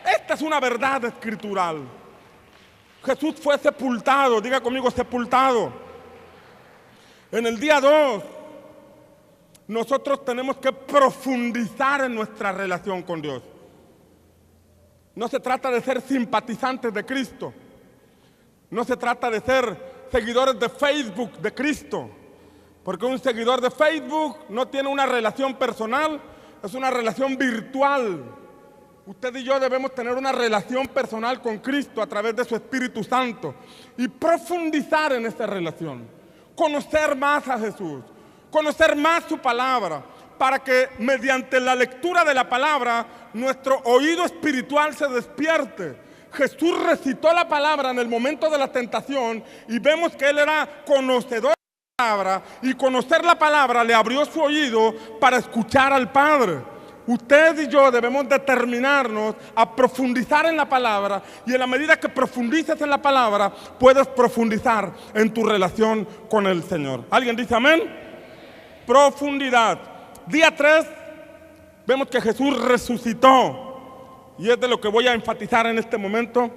Esta es una verdad escritural. Jesús fue sepultado, diga conmigo sepultado. En el día 2, nosotros tenemos que profundizar en nuestra relación con Dios. No se trata de ser simpatizantes de Cristo. No se trata de ser seguidores de Facebook de Cristo. Porque un seguidor de Facebook no tiene una relación personal, es una relación virtual. Usted y yo debemos tener una relación personal con Cristo a través de su Espíritu Santo y profundizar en esa relación. Conocer más a Jesús, conocer más su palabra, para que mediante la lectura de la palabra nuestro oído espiritual se despierte. Jesús recitó la palabra en el momento de la tentación y vemos que Él era conocedor de la palabra, y conocer la palabra le abrió su oído para escuchar al Padre. Usted y yo debemos determinarnos a profundizar en la palabra, y en la medida que profundices en la palabra, puedes profundizar en tu relación con el Señor. ¿Alguien dice amén? Profundidad. Día 3, vemos que Jesús resucitó, y es de lo que voy a enfatizar en este momento.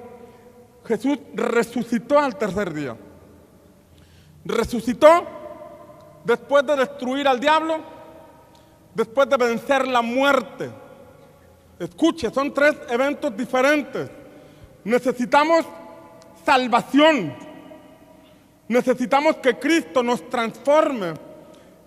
Jesús resucitó al tercer día. Resucitó después de destruir al diablo, después de vencer la muerte. Escuche, son 3 eventos diferentes. Necesitamos salvación. Necesitamos que Cristo nos transforme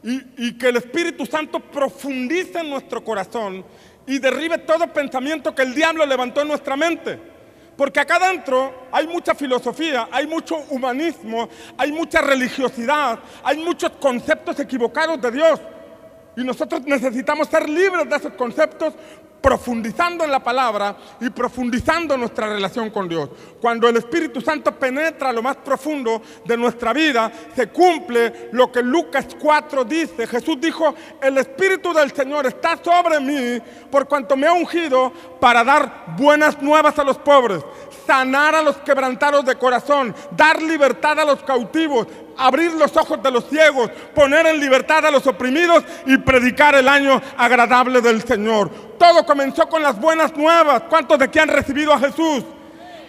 y que el Espíritu Santo profundice en nuestro corazón y derribe todo pensamiento que el diablo levantó en nuestra mente. Porque acá adentro hay mucha filosofía, hay mucho humanismo, hay mucha religiosidad, hay muchos conceptos equivocados de Dios. Y nosotros necesitamos ser libres de esos conceptos, profundizando en la palabra y profundizando en nuestra relación con Dios. Cuando el Espíritu Santo penetra a lo más profundo de nuestra vida, se cumple lo que Lucas 4 dice. Jesús dijo: el Espíritu del Señor está sobre mí, por cuanto me ha ungido para dar buenas nuevas a los pobres, sanar a los quebrantados de corazón, dar libertad a los cautivos, abrir los ojos de los ciegos, poner en libertad a los oprimidos y predicar el año agradable del Señor. Todo comenzó con las buenas nuevas. ¿Cuántos de aquí han recibido a Jesús?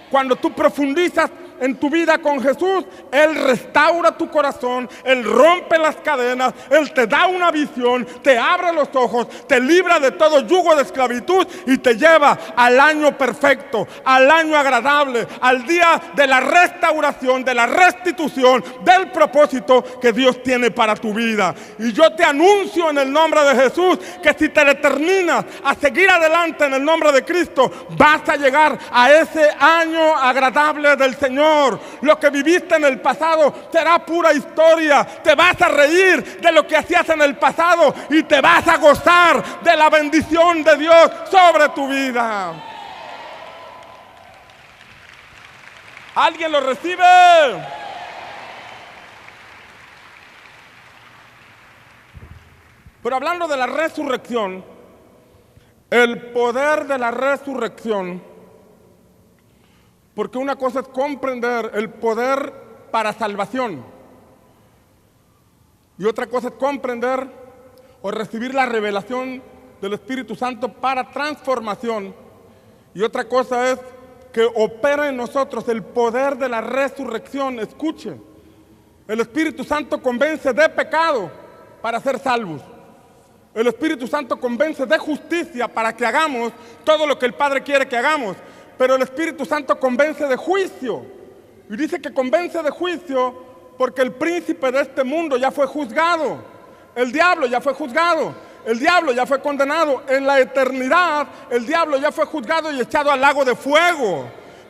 Cuando tú profundizas en tu vida con Jesús, Él restaura tu corazón, Él rompe las cadenas, Él te da una visión, te abre los ojos, te libra de todo yugo de esclavitud y te lleva al año perfecto, al año agradable, al día de la restauración, de la restitución, del propósito que Dios tiene para tu vida. Y yo te anuncio en el nombre de Jesús que si te determinas a seguir adelante en el nombre de Cristo, vas a llegar a ese año agradable del Señor. Lo que viviste en el pasado será pura historia. Te vas a reír de lo que hacías en el pasado y te vas a gozar de la bendición de Dios sobre tu vida. ¿Alguien lo recibe? Pero hablando de la resurrección, el poder de la resurrección, porque una cosa es comprender el poder para salvación y otra cosa es comprender o recibir la revelación del Espíritu Santo para transformación, y otra cosa es que opera en nosotros el poder de la resurrección. Escuche, el Espíritu Santo convence de pecado para ser salvos. El Espíritu Santo convence de justicia para que hagamos todo lo que el Padre quiere que hagamos. Pero el Espíritu Santo convence de juicio. Y dice que convence de juicio porque el príncipe de este mundo ya fue juzgado. El diablo ya fue juzgado. El diablo ya fue condenado. En la eternidad, el diablo ya fue juzgado y echado al lago de fuego.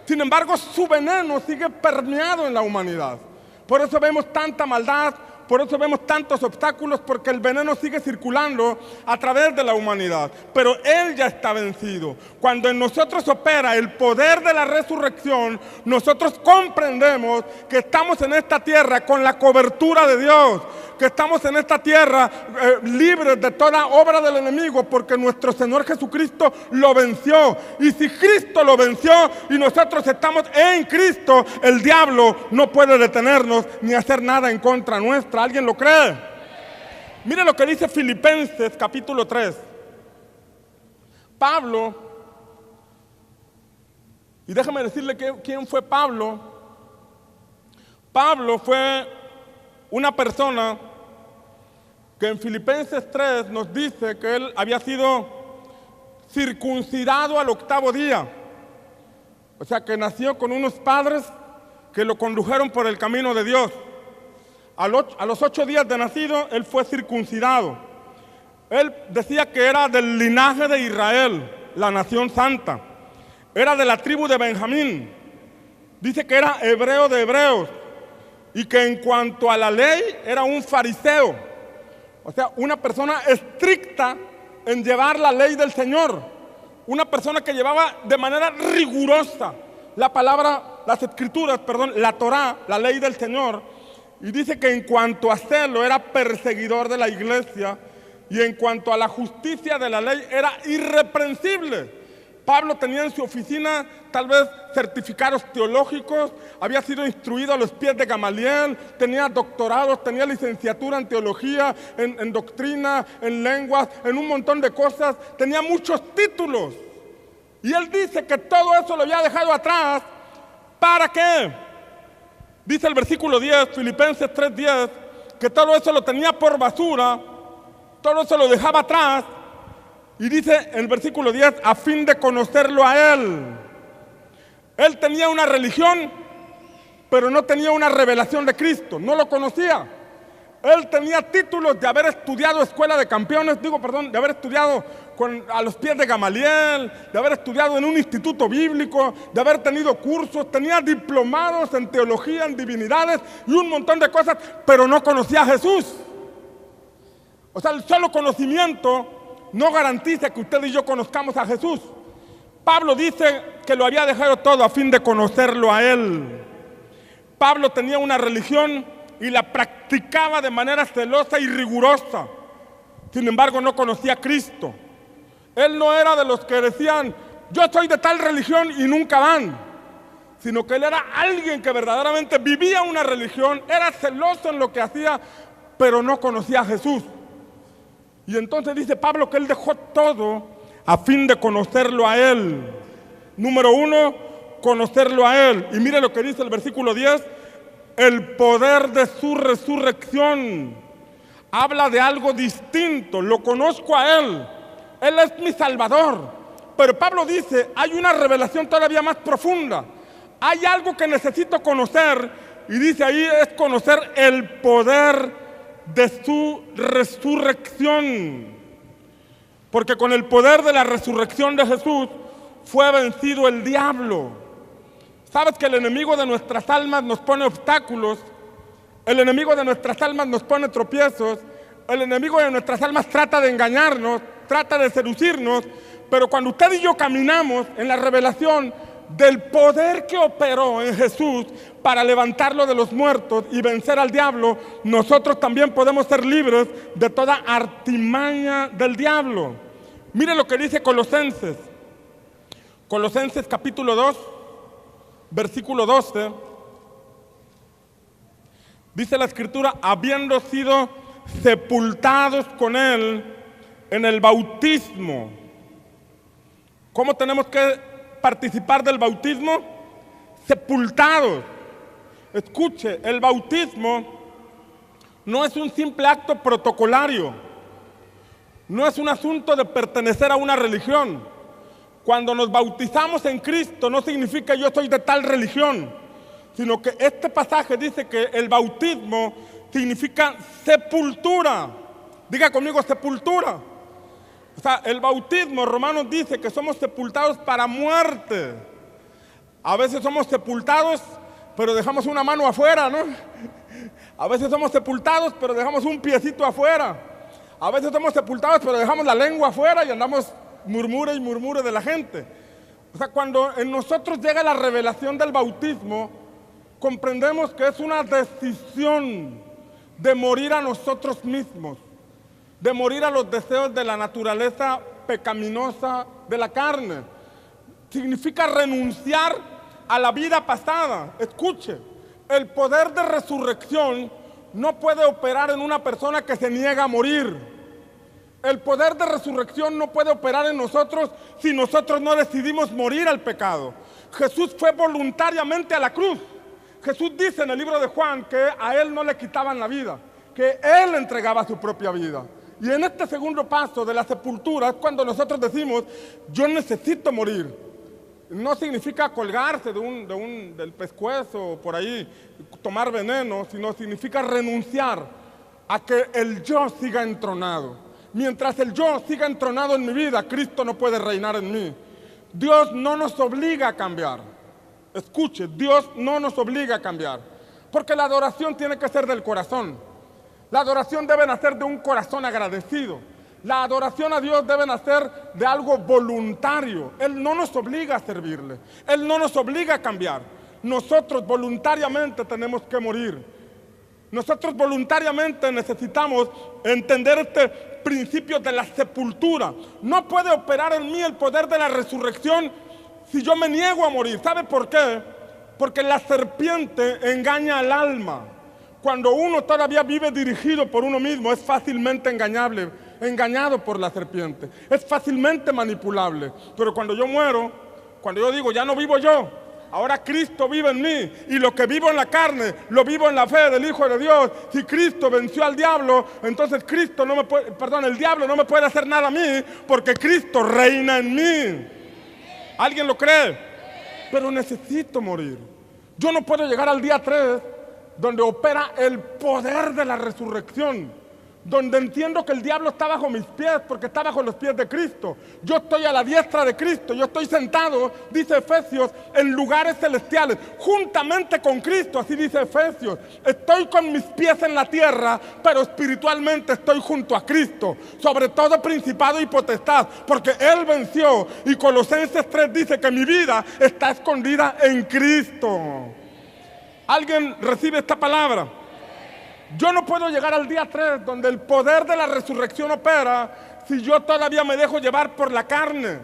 Sin embargo, su veneno sigue permeado en la humanidad. Por eso vemos tanta maldad. Por eso vemos tantos obstáculos, porque el veneno sigue circulando a través de la humanidad. Pero Él ya está vencido. Cuando en nosotros opera el poder de la resurrección, nosotros comprendemos que estamos en esta tierra con la cobertura de Dios, que estamos en esta tierra libres de toda obra del enemigo, porque nuestro Señor Jesucristo lo venció. Y si Cristo lo venció y nosotros estamos en Cristo, el diablo no puede detenernos ni hacer nada en contra nuestra. ¿Alguien lo cree? Mire lo que dice Filipenses capítulo 3. Pablo Y déjame decirle quién fue Pablo. Pablo fue una persona que en Filipenses 3 nos dice que él había sido circuncidado al 8º día. O sea, que nació con unos padres que lo condujeron por el camino de Dios. A los 8 días de nacido, él fue circuncidado. Él decía que era del linaje de Israel, la nación santa. Era de la tribu de Benjamín. Dice que era hebreo de hebreos. Y que en cuanto a la ley, era un fariseo. O sea, una persona estricta en llevar la ley del Señor. Una persona que llevaba de manera rigurosa las escrituras, la Torá, la ley del Señor. Y dice que en cuanto a celo era perseguidor de la iglesia y en cuanto a la justicia de la ley era irreprensible. Pablo tenía en su oficina tal vez certificados teológicos, había sido instruido a los pies de Gamaliel, tenía doctorados, tenía licenciatura en teología, en doctrina, en lenguas, en un montón de cosas, tenía muchos títulos. Y él dice que todo eso lo había dejado atrás. ¿Para qué? Dice el versículo 10, Filipenses 3:10, que todo eso lo tenía por basura, todo eso lo dejaba atrás. Y dice en el versículo 10, a fin de conocerlo a Él. Él tenía una religión, pero no tenía una revelación de Cristo, no lo conocía. Él tenía títulos de haber estudiado escuela de campeones, de haber estudiado a los pies de Gamaliel, de haber estudiado en un instituto bíblico, de haber tenido cursos, tenía diplomados en teología, en divinidades y un montón de cosas, pero no conocía a Jesús. O sea, el solo conocimiento no garantiza que usted y yo conozcamos a Jesús. Pablo dice que lo había dejado todo a fin de conocerlo a Él. Pablo tenía una religión y la practicaba de manera celosa y rigurosa. Sin embargo, no conocía a Cristo. Él no era de los que decían, yo soy de tal religión y nunca van. Sino que él era alguien que verdaderamente vivía una religión, era celoso en lo que hacía, pero no conocía a Jesús. Y entonces dice Pablo que él dejó todo a fin de conocerlo a Él. Número 1, conocerlo a Él. Y mire lo que dice el versículo 10, el poder de su resurrección. Habla de algo distinto, lo conozco a Él. Él es mi Salvador. Pero Pablo dice, hay una revelación todavía más profunda. Hay algo que necesito conocer. Y dice ahí es conocer el poder de su resurrección. Porque con el poder de la resurrección de Jesús fue vencido el diablo. ¿Sabes que el enemigo de nuestras almas nos pone obstáculos? El enemigo de nuestras almas nos pone tropiezos. El enemigo de nuestras almas trata de engañarnos, trata de seducirnos. Pero cuando usted y yo caminamos en la revelación del poder que operó en Jesús para levantarlo de los muertos y vencer al diablo, nosotros también podemos ser libres de toda artimaña del diablo. Mire lo que dice Colosenses. Colosenses capítulo 2, versículo 12. Dice la Escritura, habiendo sido sepultados con Él en el bautismo. ¿Cómo tenemos que participar del bautismo? Sepultados. Escuche, el bautismo no es un simple acto protocolario, no es un asunto de pertenecer a una religión. Cuando nos bautizamos en Cristo no significa yo soy de tal religión, sino que este pasaje dice que el bautismo significa sepultura. Diga conmigo, sepultura. O sea, el bautismo, Romanos dice que somos sepultados para muerte. A veces somos sepultados, pero dejamos una mano afuera, ¿no? A veces somos sepultados, pero dejamos un piecito afuera. A veces somos sepultados, pero dejamos la lengua afuera y andamos murmure y murmure de la gente. O sea, cuando en nosotros llega la revelación del bautismo, comprendemos que es una decisión de morir a nosotros mismos, de morir a los deseos de la naturaleza pecaminosa de la carne. Significa renunciar a la vida pasada. Escuche, el poder de resurrección no puede operar en una persona que se niega a morir. El poder de resurrección no puede operar en nosotros si nosotros no decidimos morir al pecado. Jesús fue voluntariamente a la cruz. Jesús dice en el libro de Juan que a Él no le quitaban la vida, que Él entregaba su propia vida. Y en este segundo paso de la sepultura es cuando nosotros decimos, yo necesito morir. No significa colgarse del pescuezo por ahí, tomar veneno, sino significa renunciar a que el yo siga entronado. Mientras el yo siga entronado en mi vida, Cristo no puede reinar en mí. Dios no nos obliga a cambiar. Escuche, Dios no nos obliga a cambiar, porque la adoración tiene que ser del corazón. La adoración debe nacer de un corazón agradecido. La adoración a Dios debe nacer de algo voluntario. Él no nos obliga a servirle. Él no nos obliga a cambiar. Nosotros voluntariamente tenemos que morir. Nosotros voluntariamente necesitamos entender este principio de la sepultura. No puede operar en mí el poder de la resurrección si yo me niego a morir. ¿Sabe por qué? Porque la serpiente engaña al alma. Cuando uno todavía vive dirigido por uno mismo, es fácilmente engañado por la serpiente. Es fácilmente manipulable. Pero cuando yo muero, cuando yo digo, ya no vivo yo, ahora Cristo vive en mí, y lo que vivo en la carne, lo vivo en la fe del Hijo de Dios. Si Cristo venció al diablo, entonces el diablo no me puede hacer nada a mí, porque Cristo reina en mí. ¿Alguien lo cree? Pero necesito morir. Yo no puedo llegar al día 3, donde opera el poder de la resurrección, donde entiendo que el diablo está bajo mis pies, porque está bajo los pies de Cristo. Yo estoy a la diestra de Cristo, yo estoy sentado, dice Efesios, en lugares celestiales, juntamente con Cristo, así dice Efesios. Estoy con mis pies en la tierra, pero espiritualmente estoy junto a Cristo, sobre todo principado y potestad, porque Él venció. Y Colosenses 3 dice que mi vida está escondida en Cristo. ¿Alguien recibe esta palabra? Yo no puedo llegar al día 3, donde el poder de la resurrección opera, si yo todavía me dejo llevar por la carne.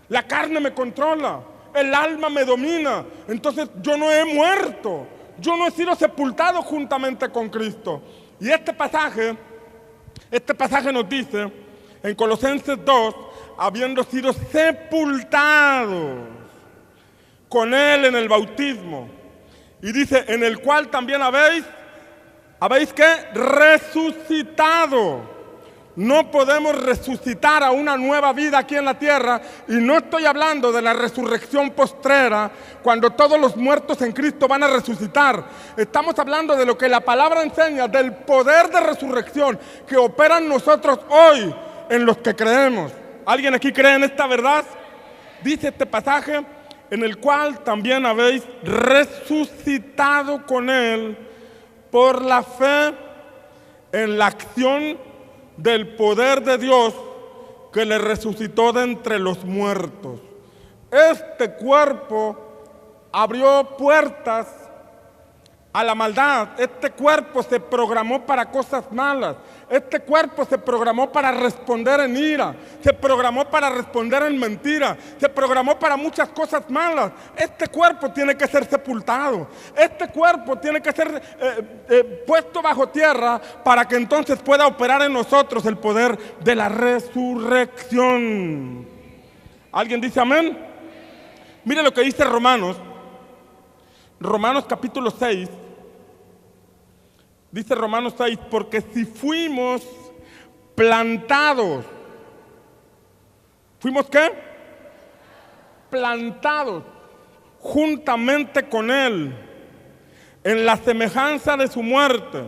La carne me controla, el alma me domina. Entonces yo no he muerto, yo no he sido sepultado juntamente con Cristo. Y este pasaje nos dice en Colosenses 2, habiendo sido sepultados con Él en el bautismo. Y dice, en el cual también habéis ¿qué? Resucitado. No podemos resucitar a una nueva vida aquí en la tierra, y no estoy hablando de la resurrección postrera, cuando todos los muertos en Cristo van a resucitar. Estamos hablando de lo que la palabra enseña, del poder de resurrección que opera en nosotros hoy, en los que creemos. ¿Alguien aquí cree en esta verdad? Dice este pasaje, en el cual también habéis resucitado con Él por la fe en la acción del poder de Dios que le resucitó de entre los muertos. Este cuerpo abrió puertas a la maldad. Este cuerpo se programó para cosas malas. Este cuerpo se programó para responder en ira. Se programó para responder en mentira. Se programó para muchas cosas malas. Este cuerpo tiene que ser sepultado. Este cuerpo tiene que ser puesto bajo tierra, para que entonces pueda operar en nosotros el poder de la resurrección. ¿Alguien dice amén? Mire lo que dice Romanos capítulo 6. Dice Romanos 6, porque si fuimos plantados, ¿fuimos qué? Plantados juntamente con Él en la semejanza de su muerte.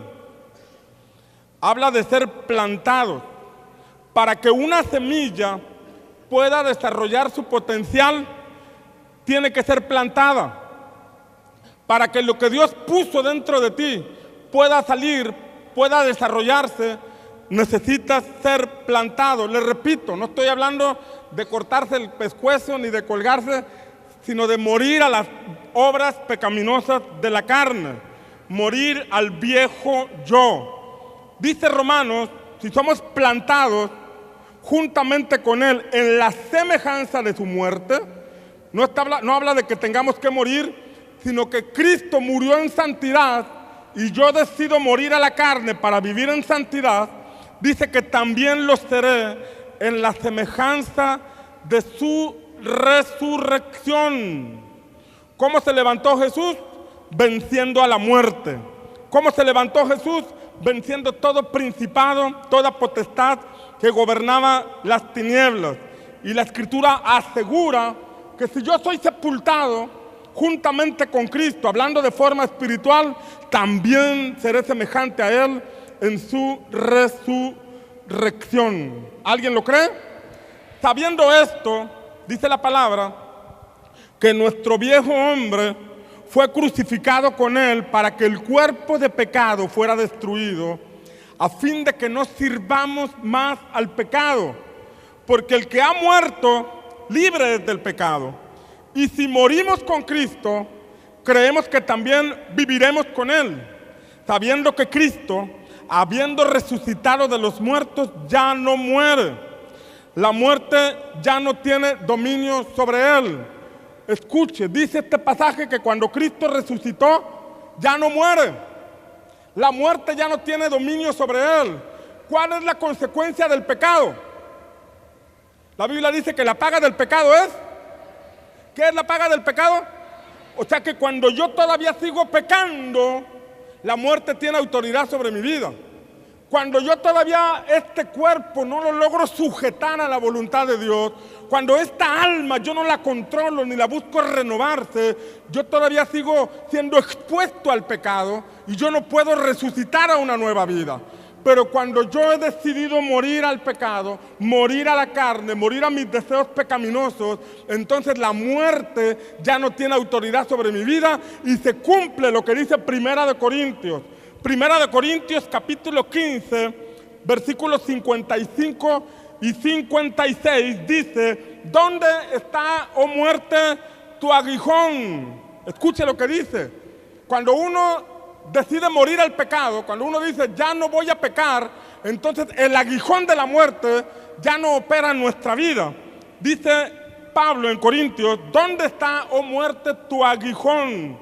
Habla de ser plantados. Para que una semilla pueda desarrollar su potencial, tiene que ser plantada. Para que lo que Dios puso dentro de ti pueda salir, pueda desarrollarse, necesitas ser plantado. Le repito, no estoy hablando de cortarse el pescuezo ni de colgarse, sino de morir a las obras pecaminosas de la carne, morir al viejo yo. Dice Romanos, si somos plantados juntamente con Él en la semejanza de su muerte, no habla de que tengamos que morir, sino que Cristo murió en santidad, y yo decido morir a la carne para vivir en santidad. Dice que también lo seré en la semejanza de su resurrección. ¿Cómo se levantó Jesús? Venciendo a la muerte. ¿Cómo se levantó Jesús? Venciendo todo principado, toda potestad que gobernaba las tinieblas. Y la Escritura asegura que si yo soy sepultado juntamente con Cristo, hablando de forma espiritual, también seré semejante a Él en su resurrección. ¿Alguien lo cree? Sabiendo esto, dice la palabra, que nuestro viejo hombre fue crucificado con Él para que el cuerpo de pecado fuera destruido, a fin de que no sirvamos más al pecado, porque el que ha muerto libre es del pecado. Y si morimos con Cristo, creemos que también viviremos con Él, sabiendo que Cristo, habiendo resucitado de los muertos, ya no muere. La muerte ya no tiene dominio sobre Él. Escuche, dice este pasaje que cuando Cristo resucitó, ya no muere. La muerte ya no tiene dominio sobre Él. ¿Cuál es la consecuencia del pecado? La Biblia dice que la paga del pecado es... ¿Qué es la paga del pecado? O sea que cuando yo todavía sigo pecando, la muerte tiene autoridad sobre mi vida. Cuando yo todavía este cuerpo no lo logro sujetar a la voluntad de Dios, cuando esta alma yo no la controlo ni la busco renovarse, yo todavía sigo siendo expuesto al pecado y yo no puedo resucitar a una nueva vida. Pero cuando yo he decidido morir al pecado, morir a la carne, morir a mis deseos pecaminosos, entonces la muerte ya no tiene autoridad sobre mi vida y se cumple lo que dice Primera de Corintios. Primera de Corintios capítulo 15, versículos 55 y 56 dice: ¿dónde está, oh muerte, tu aguijón? Escuche lo que dice. Cuando uno decide morir al pecado, cuando uno dice ya no voy a pecar, entonces el aguijón de la muerte ya no opera en nuestra vida. Dice Pablo en Corintios: ¿dónde está, oh muerte, tu aguijón?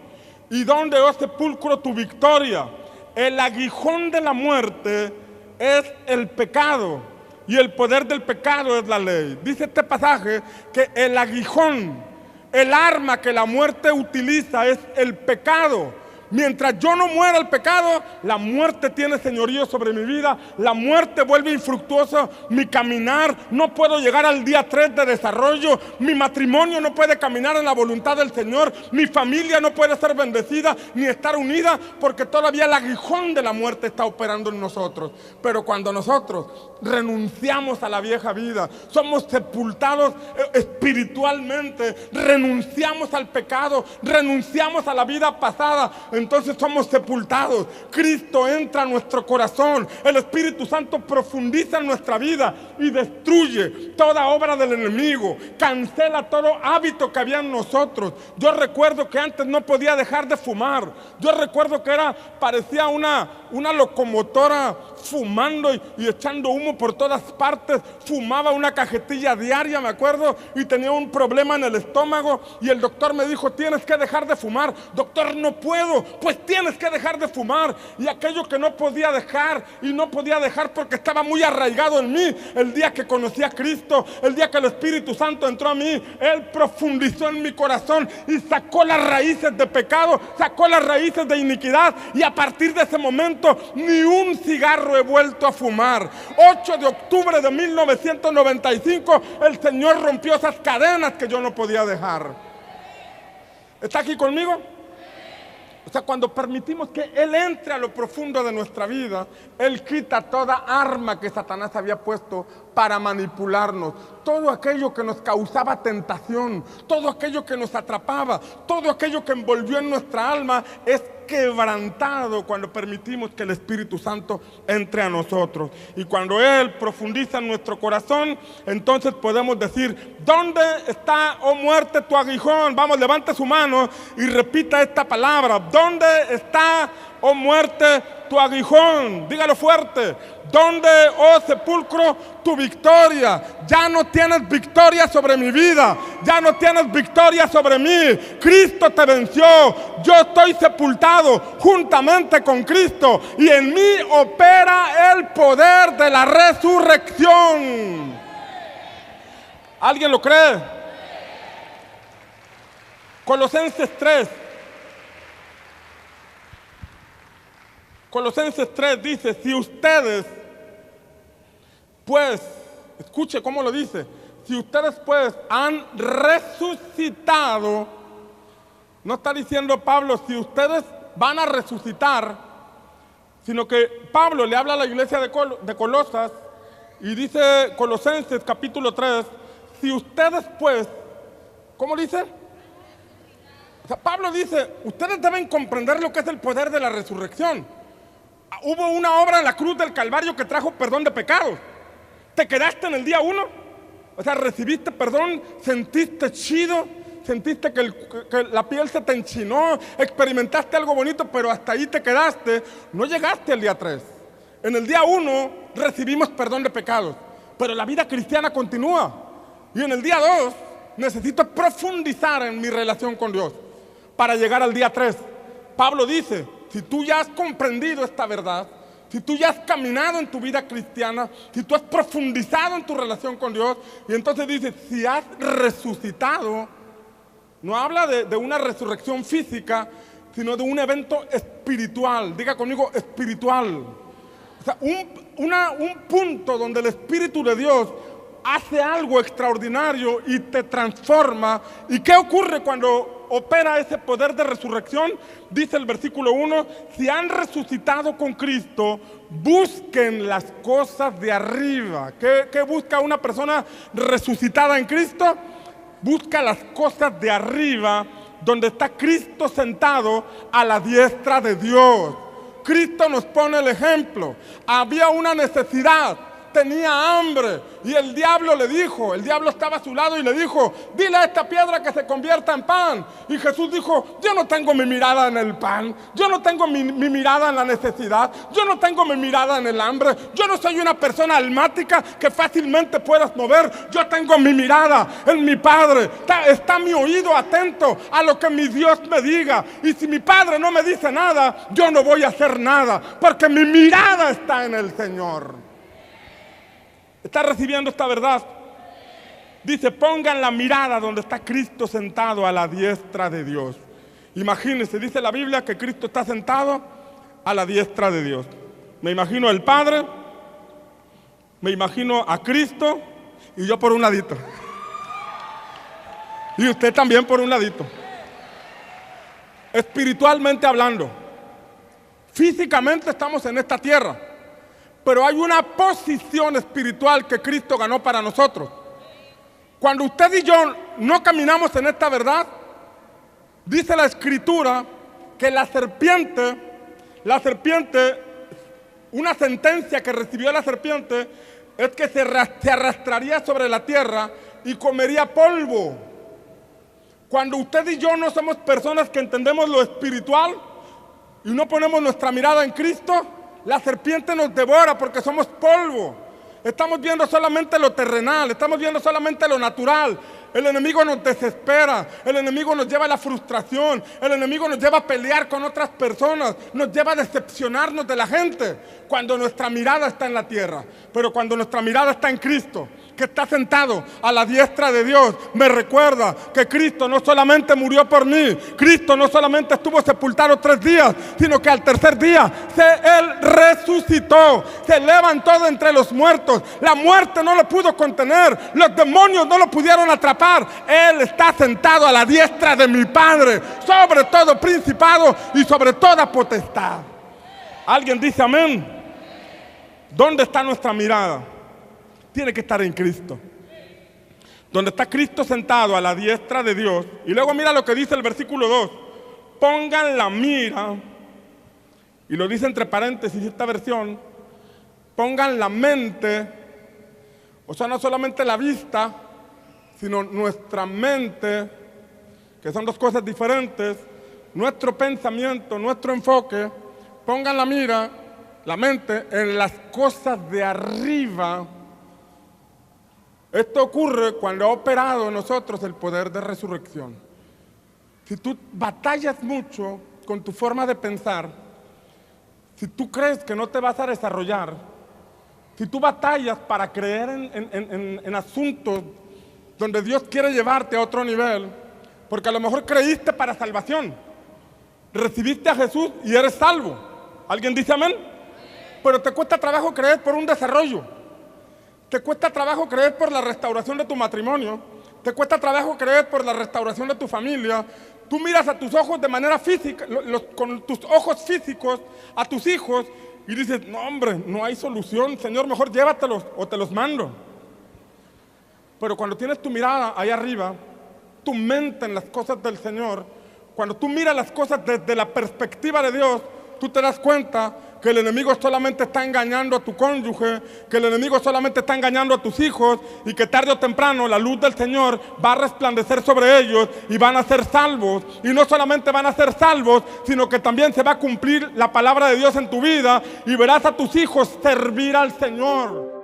¿Y dónde, oh sepulcro, tu victoria? El aguijón de la muerte es el pecado y el poder del pecado es la ley. Dice este pasaje que el aguijón, el arma que la muerte utiliza es el pecado. Mientras yo no muera el pecado, la muerte tiene señorío sobre mi vida, la muerte vuelve infructuoso mi caminar, no puedo llegar al día 3 de desarrollo, mi matrimonio no puede caminar en la voluntad del Señor, mi familia no puede ser bendecida ni estar unida porque todavía el aguijón de la muerte está operando en nosotros. Pero cuando nosotros renunciamos a la vieja vida, somos sepultados espiritualmente, renunciamos al pecado, renunciamos a la vida pasada, entonces somos sepultados. Cristo entra a nuestro corazón, el Espíritu Santo profundiza en nuestra vida y destruye toda obra del enemigo, cancela todo hábito que había en nosotros. Yo recuerdo que antes no podía dejar de fumar, yo recuerdo que parecía una locomotora fumando y echando humo por todas partes, fumaba una cajetilla diaria, me acuerdo, y tenía un problema en el estómago y el doctor me dijo: tienes que dejar de fumar. Doctor, no puedo. Pues tienes que dejar de fumar. Y aquello que no podía dejar y no podía dejar porque estaba muy arraigado en mí, el día que conocí a Cristo, el día que el Espíritu Santo entró a mí, Él profundizó en mi corazón y sacó las raíces de pecado, sacó las raíces de iniquidad, y a partir de ese momento ni un cigarro he vuelto a fumar. 8 de octubre de 1995 el Señor rompió esas cadenas que yo no podía dejar. ¿Está aquí conmigo? O sea, cuando permitimos que Él entre a lo profundo de nuestra vida, Él quita toda arma que Satanás había puesto para manipularnos. Todo aquello que nos causaba tentación, todo aquello que nos atrapaba, todo aquello que envolvió en nuestra alma es quebrantado cuando permitimos que el Espíritu Santo entre a nosotros. Y cuando Él profundiza en nuestro corazón, entonces podemos decir: ¿dónde está, oh muerte, tu aguijón? Vamos, levante su mano y repita esta palabra: ¿dónde está, oh muerte, tu aguijón? Dígalo fuerte. ¿Dónde, oh sepulcro, tu victoria? Ya no tienes victoria sobre mi vida, ya no tienes victoria sobre mí. Cristo te venció, yo estoy sepultado juntamente con Cristo y en mí opera el poder de la resurrección. ¿Alguien lo cree? Colosenses 3. Colosenses 3 dice, si ustedes, pues, escuche cómo lo dice, si ustedes pues han resucitado, no está diciendo Pablo, si ustedes van a resucitar, sino que Pablo le habla a la iglesia de Colosas y dice Colosenses capítulo 3, si ustedes pues, ¿cómo dice? O sea, Pablo dice, ustedes deben comprender lo que es el poder de la resurrección. Hubo una obra en la cruz del Calvario que trajo perdón de pecados. ¿Te quedaste en el día 1? O sea, recibiste perdón, sentiste chido, sentiste que la piel se te enchinó, experimentaste algo bonito, pero hasta ahí te quedaste. No llegaste al día 3. En el día 1 recibimos perdón de pecados, pero la vida cristiana continúa. Y en el día 2 necesito profundizar en mi relación con Dios para llegar al día 3. Pablo dice, si tú ya has comprendido esta verdad, si tú ya has caminado en tu vida cristiana, si tú has profundizado en tu relación con Dios, y entonces dice, si has resucitado, no habla de una resurrección física, sino de un evento espiritual. Diga conmigo, espiritual. O sea, un punto donde el Espíritu de Dios hace algo extraordinario y te transforma. ¿Y qué ocurre cuando opera ese poder de resurrección? Dice el versículo 1, si han resucitado con Cristo, busquen las cosas de arriba. ¿Qué busca una persona resucitada en Cristo? Busca las cosas de arriba, donde está Cristo sentado a la diestra de Dios. Cristo nos pone el ejemplo. Había una necesidad, tenía hambre, y el diablo estaba a su lado y le dijo, dile a esta piedra que se convierta en pan. Y Jesús dijo, yo no tengo mi mirada en el pan, yo no tengo mi mirada en la necesidad, yo no tengo mi mirada en el hambre, yo no soy una persona almática que fácilmente puedas mover, yo tengo mi mirada en mi Padre, está mi oído atento a lo que mi Dios me diga, y si mi Padre no me dice nada, yo no voy a hacer nada, porque mi mirada está en el Señor. ¿Está recibiendo esta verdad? Dice, pongan la mirada donde está Cristo sentado a la diestra de Dios. Imagínense, dice la Biblia que Cristo está sentado a la diestra de Dios. Me imagino al Padre, me imagino a Cristo y yo por un ladito. Y usted también por un ladito. Espiritualmente hablando, físicamente estamos en esta tierra, pero hay una posición espiritual que Cristo ganó para nosotros. Cuando usted y yo no caminamos en esta verdad, dice la Escritura que la serpiente, una sentencia que recibió la serpiente es que se arrastraría sobre la tierra y comería polvo. Cuando usted y yo no somos personas que entendemos lo espiritual y no ponemos nuestra mirada en Cristo, la serpiente nos devora porque somos polvo. Estamos viendo solamente lo terrenal, estamos viendo solamente lo natural. El enemigo nos desespera, el enemigo nos lleva a la frustración, el enemigo nos lleva a pelear con otras personas, nos lleva a decepcionarnos de la gente cuando nuestra mirada está en la tierra. Pero cuando nuestra mirada está en Cristo, que está sentado a la diestra de Dios, me recuerda que Cristo no solamente murió por mí, Cristo no solamente estuvo sepultado 3 días, sino que al tercer día Él resucitó, se levantó de entre los muertos. La muerte no lo pudo contener, los demonios no lo pudieron atrapar. Él está sentado a la diestra de mi Padre, sobre todo principado y sobre toda potestad. ¿Alguien dice amén? ¿Dónde está nuestra mirada? Tiene que estar en Cristo. Donde está Cristo sentado a la diestra de Dios. Y luego mira lo que dice el versículo 2. Pongan la mira, y lo dice entre paréntesis esta versión, pongan la mente, o sea, no solamente la vista, sino nuestra mente, que son 2 cosas diferentes, nuestro pensamiento, nuestro enfoque, pongan la mira, la mente, en las cosas de arriba. Esto ocurre cuando ha operado en nosotros el poder de resurrección. Si tú batallas mucho con tu forma de pensar, si tú crees que no te vas a desarrollar, si tú batallas para creer en asuntos donde Dios quiere llevarte a otro nivel, Porque a lo mejor creíste para salvación. Recibiste a Jesús y eres salvo. ¿Alguien dice amén? Pero te cuesta trabajo creer por un desarrollo. Te cuesta trabajo creer por la restauración de tu matrimonio. Te cuesta trabajo creer por la restauración de tu familia. Tú miras a tus ojos de manera física, con tus ojos físicos, a tus hijos, y dices, no hombre, no hay solución, Señor, mejor llévatelos o te los mando. Pero cuando tienes tu mirada ahí arriba, tu mente en las cosas del Señor, cuando tú miras las cosas desde la perspectiva de Dios, tú te das cuenta que el enemigo solamente está engañando a tu cónyuge, que el enemigo solamente está engañando a tus hijos y que tarde o temprano la luz del Señor va a resplandecer sobre ellos y van a ser salvos. Y no solamente van a ser salvos, sino que también se va a cumplir la palabra de Dios en tu vida y verás a tus hijos servir al Señor.